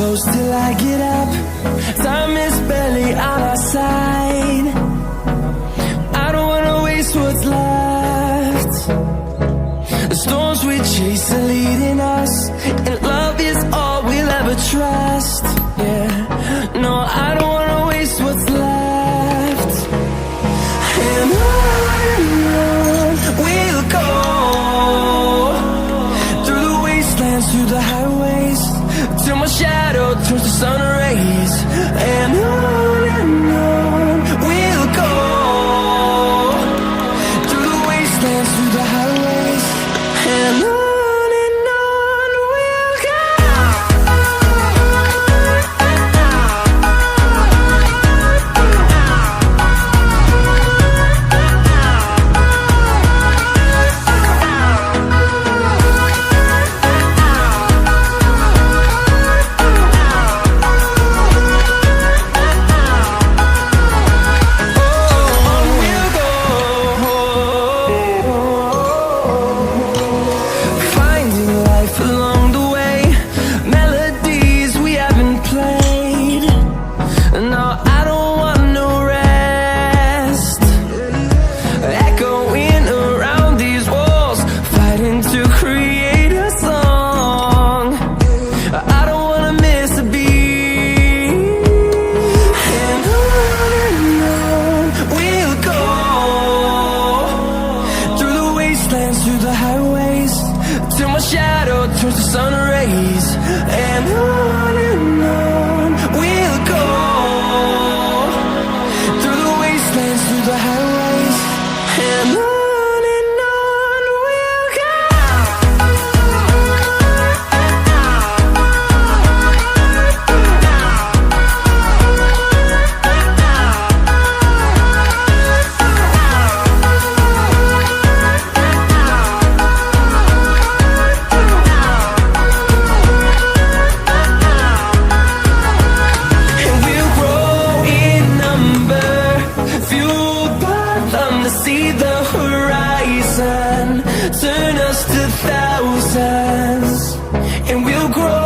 close till I get up. Time is barely on our side. I don't wanna waste what's left. The storms we chase are leading us, and love is all we'll ever trust. Yeah, no, I don't wanna waste what's left. And on we'll go, through the wastelands, through the highways, till my shadow turns to sun rays. And on we'll go, through the wastelands, through the highways, and on we'll go. Through the highways, till my shadow turns to sun rays. And on we'll go, through the wastelands, through the highways, and on we'll go. To see the horizon turn us to thousands, and we'll grow